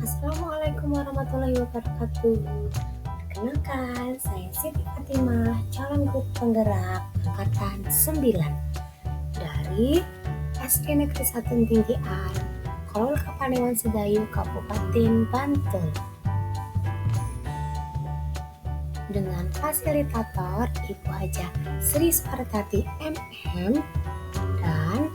Assalamualaikum warahmatullahi wabarakatuh. Perkenalkan, saya Siti Fatimah, calon guru penggerak angkatan 9 dari SD Negeri 1 Tinggian, Kolol Kapanewon Sedayu, Kabupaten Bantul. Dengan fasilitator Ibu Haja Sri Spartati MM dan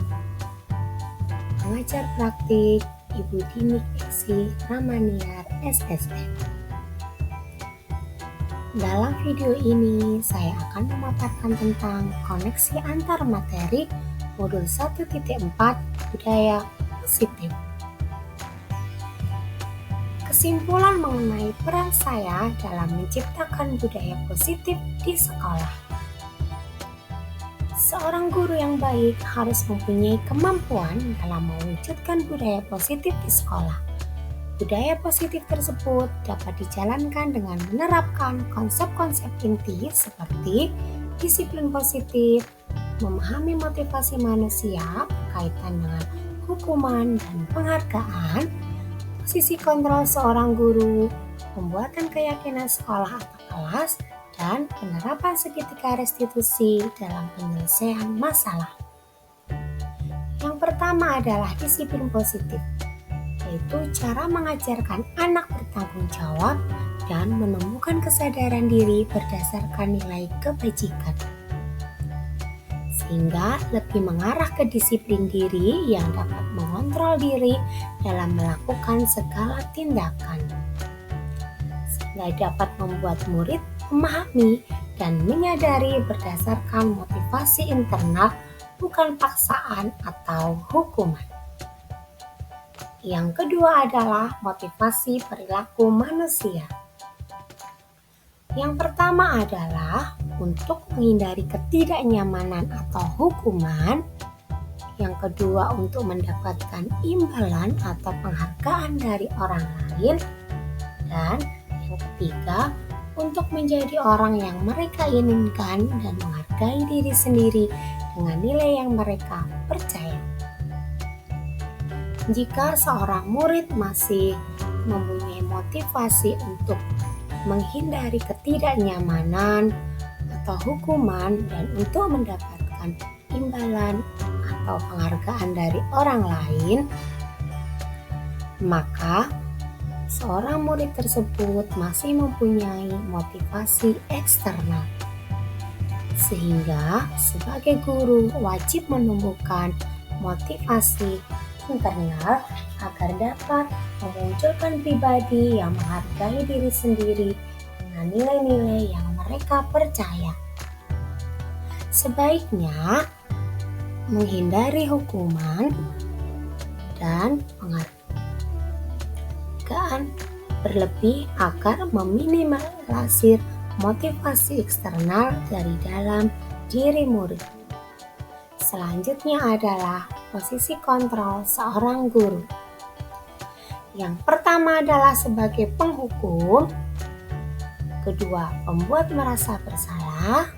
pengajar praktik Ibu Dini Eksi Ramaniar SSM. Dalam video ini saya akan memaparkan tentang koneksi antar materi modul 1.4 budaya positif. Kesimpulan mengenai peran saya dalam menciptakan budaya positif di sekolah. Seorang guru yang baik harus mempunyai kemampuan dalam mewujudkan budaya positif di sekolah. Budaya positif tersebut dapat dijalankan dengan menerapkan konsep-konsep inti seperti disiplin positif, memahami motivasi manusia berkaitan dengan hukuman dan penghargaan, posisi kontrol seorang guru, pembuatan keyakinan sekolah atau kelas, dan penerapan segitiga restitusi dalam penyelesaian masalah. Yang pertama adalah disiplin positif, yaitu cara mengajarkan anak bertanggung jawab dan menemukan kesadaran diri berdasarkan nilai kebajikan, sehingga lebih mengarah ke disiplin diri yang dapat mengontrol diri dalam melakukan segala tindakan, sehingga dapat membuat murid memahami dan menyadari berdasarkan motivasi internal, bukan paksaan atau hukuman. Yang kedua adalah motivasi perilaku manusia. Yang pertama adalah untuk menghindari ketidaknyamanan atau hukuman. Yang kedua untuk mendapatkan imbalan atau penghargaan dari orang lain. Dan yang ketiga untuk menjadi orang yang mereka inginkan dan menghargai diri sendiri dengan nilai yang mereka percaya. Jika seorang murid masih mempunyai motivasi untuk menghindari ketidaknyamanan atau hukuman dan untuk mendapatkan imbalan atau penghargaan dari orang lain, maka seorang murid tersebut masih mempunyai motivasi eksternal, sehingga sebagai guru wajib menumbuhkan motivasi internal agar dapat memunculkan pribadi yang menghargai diri sendiri dengan nilai-nilai yang mereka percaya. Sebaiknya menghindari hukuman dan penghargaan berlebih agar meminimalisir motivasi eksternal dari dalam diri murid. Selanjutnya adalah posisi kontrol seorang guru. Yang pertama adalah sebagai penghukum, kedua pembuat merasa bersalah,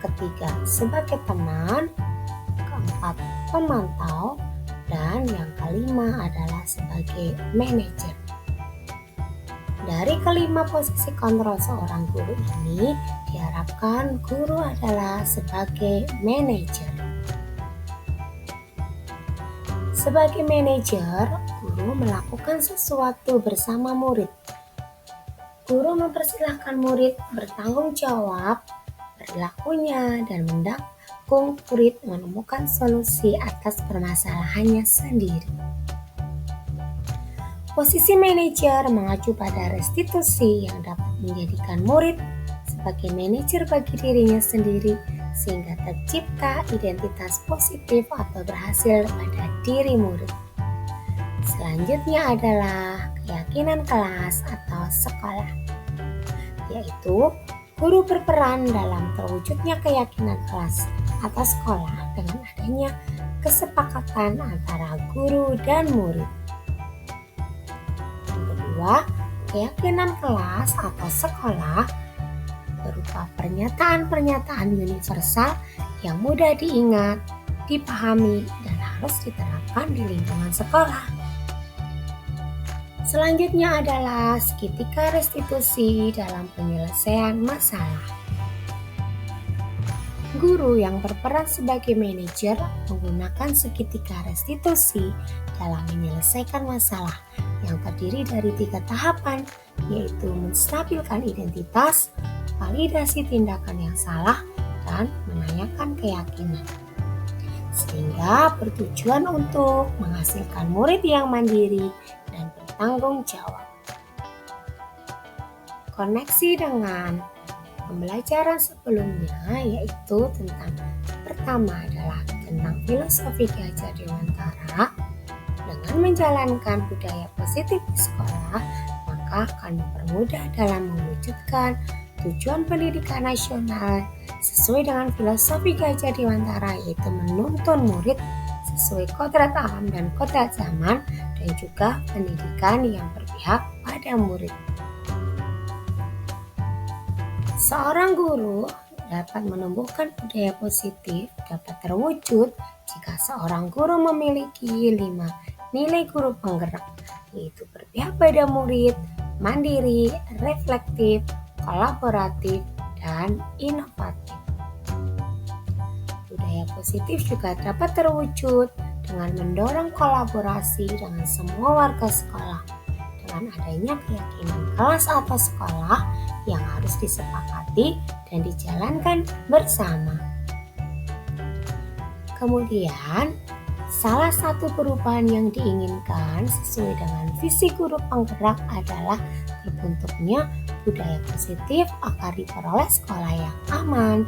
ketiga sebagai teman, keempat pemantau, dan yang kelima adalah sebagai manajer. Dari kelima posisi kontrol seorang guru ini, diharapkan guru adalah sebagai manajer. Sebagai manajer, guru melakukan sesuatu bersama murid. Guru mempersilahkan murid bertanggung jawab perilakunya dan mendukung murid menemukan solusi atas permasalahannya sendiri. Posisi manajer mengacu pada restitusi yang dapat menjadikan murid sebagai manajer bagi dirinya sendiri sehingga tercipta identitas positif atau berhasil pada diri murid. Selanjutnya adalah keyakinan kelas atau sekolah, yaitu guru berperan dalam terwujudnya keyakinan kelas atau sekolah dengan adanya kesepakatan antara guru dan murid. Keyakinan kelas atau sekolah berupa pernyataan-pernyataan universal yang mudah diingat, dipahami, dan harus diterapkan di lingkungan sekolah. Selanjutnya adalah seketika restitusi dalam penyelesaian masalah. Guru yang berperan sebagai manajer menggunakan seketika restitusi dalam menyelesaikan masalah yang terdiri dari 3 tahapan, yaitu menstabilkan identitas, validasi tindakan yang salah, dan menanyakan keyakinan. Sehingga bertujuan untuk menghasilkan murid yang mandiri dan bertanggung jawab. Koneksi dengan pembelajaran sebelumnya yaitu tentang pertama adalah tentang filosofi Ki Hajar Dewantara. Dengan menjalankan budaya positif di sekolah, maka akan mempermudah dalam mewujudkan tujuan pendidikan nasional sesuai dengan filosofi Ki Hajar Dewantara, yaitu menuntun murid sesuai kodrat alam dan kodrat zaman, dan juga pendidikan yang berpihak pada murid. Seorang guru dapat menumbuhkan budaya positif dapat terwujud jika seorang guru memiliki 5 nilai guru penggerak, yaitu berpihak pada murid, mandiri, reflektif, kolaboratif, dan inovatif. Budaya positif juga dapat terwujud dengan mendorong kolaborasi dengan semua warga sekolah, dengan adanya keyakinan kelas atau sekolah yang harus disepakati dan dijalankan bersama. Kemudian, salah satu perubahan yang diinginkan sesuai dengan visi guru penggerak adalah terbentuknya budaya positif agar diperoleh sekolah yang aman,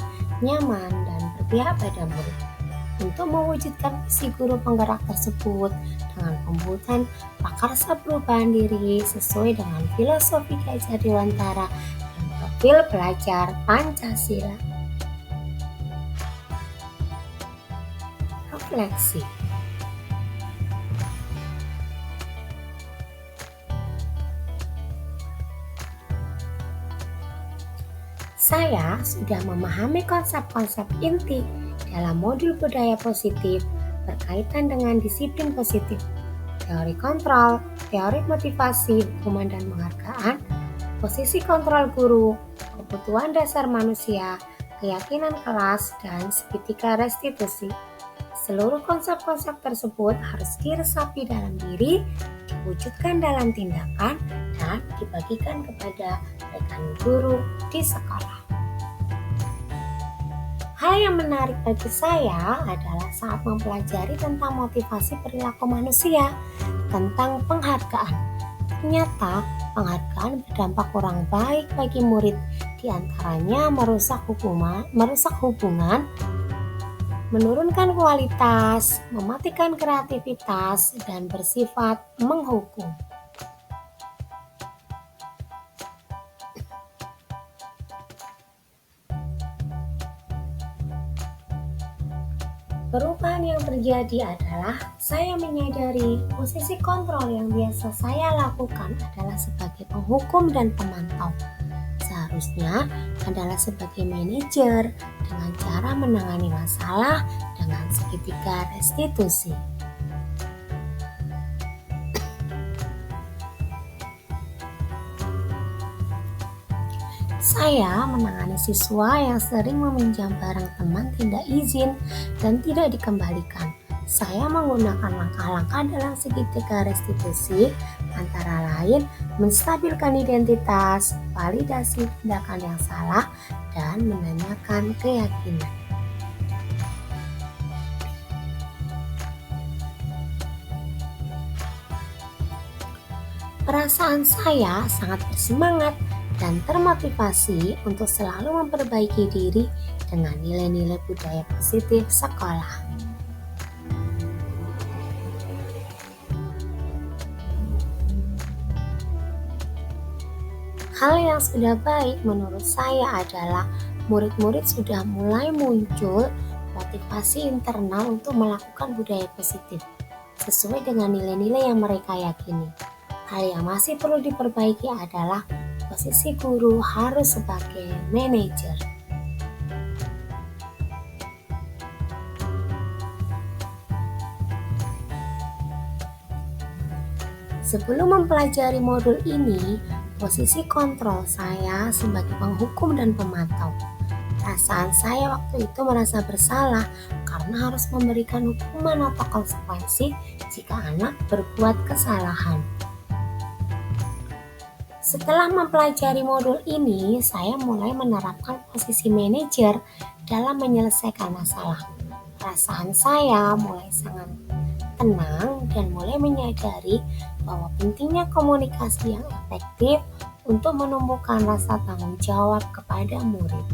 nyaman, dan berpihak pada murid. Untuk mewujudkan visi guru penggerak tersebut dengan pembuatan prakarsa perubahan diri sesuai dengan filosofi Ki Hajar Dewantara dan profil pelajar Pancasila. Refleksi. Saya sudah memahami konsep-konsep inti dalam modul budaya positif berkaitan dengan disiplin positif, teori kontrol, teori motivasi, hukuman dan penghargaan, posisi kontrol guru, kebutuhan dasar manusia, keyakinan kelas, dan seketika restitusi. Seluruh konsep-konsep tersebut harus diresapi dalam diri, diwujudkan dalam tindakan, dan dibagikan kepada rekan guru di sekolah. Hal yang menarik bagi saya adalah saat mempelajari tentang motivasi perilaku manusia, tentang penghargaan. Ternyata penghargaan berdampak kurang baik bagi murid, diantaranya merusak hubungan, menurunkan kualitas, mematikan kreativitas, dan bersifat menghukum. Perubahan yang terjadi adalah saya menyadari posisi kontrol yang biasa saya lakukan adalah sebagai penghukum dan pemantau. Seharusnya adalah sebagai manajer dengan cara menangani masalah dengan seketika restitusi. Saya menangani siswa yang sering meminjam barang teman tidak izin dan tidak dikembalikan. Saya menggunakan langkah-langkah dalam seketika restitusi, antara lain menstabilkan identitas, validasi tindakan yang salah, dan menanyakan keyakinan. Perasaan saya sangat bersemangat dan termotivasi untuk selalu memperbaiki diri dengan nilai-nilai budaya positif sekolah. Hal yang sudah baik menurut saya adalah murid-murid sudah mulai muncul motivasi internal untuk melakukan budaya positif sesuai dengan nilai-nilai yang mereka yakini. Hal yang masih perlu diperbaiki adalah posisi guru harus sebagai manajer. Sebelum mempelajari modul ini, posisi kontrol saya sebagai penghukum dan pemantau. Perasaan saya waktu itu merasa bersalah karena harus memberikan hukuman atau konsekuensi jika anak berbuat kesalahan. Setelah mempelajari modul ini, saya mulai menerapkan posisi manajer dalam menyelesaikan masalah. Perasaan saya mulai sangat tenang dan mulai menyadari bahwa pentingnya komunikasi yang efektif untuk menumbuhkan rasa tanggung jawab kepada murid.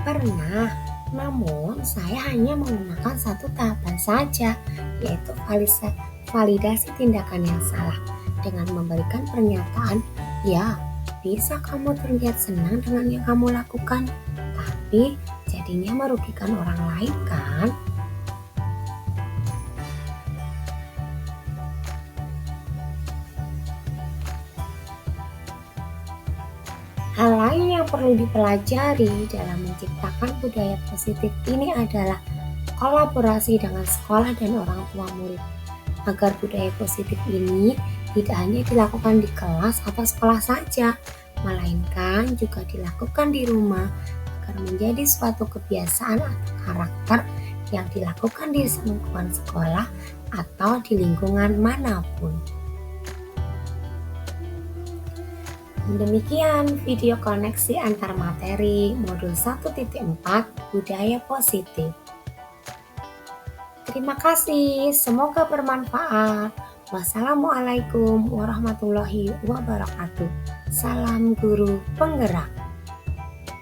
Pernah, namun saya hanya menggunakan satu tahapan saja, yaitu validasi tindakan yang salah dengan memberikan pernyataan, ya, bisa kamu terlihat senang dengan yang kamu lakukan, tapi jadinya merugikan orang lain kan? Hal lain yang perlu dipelajari dalam menciptakan budaya positif ini adalah kolaborasi dengan sekolah dan orang tua murid. Agar budaya positif ini tidak hanya dilakukan di kelas atau sekolah saja, melainkan juga dilakukan di rumah agar menjadi suatu kebiasaan atau karakter yang dilakukan di lingkungan sekolah atau di lingkungan manapun. Demikian video koneksi antar materi modul 1.4 Budaya Positif. Terima kasih, semoga bermanfaat. Wassalamualaikum warahmatullahi wabarakatuh. Salam guru penggerak.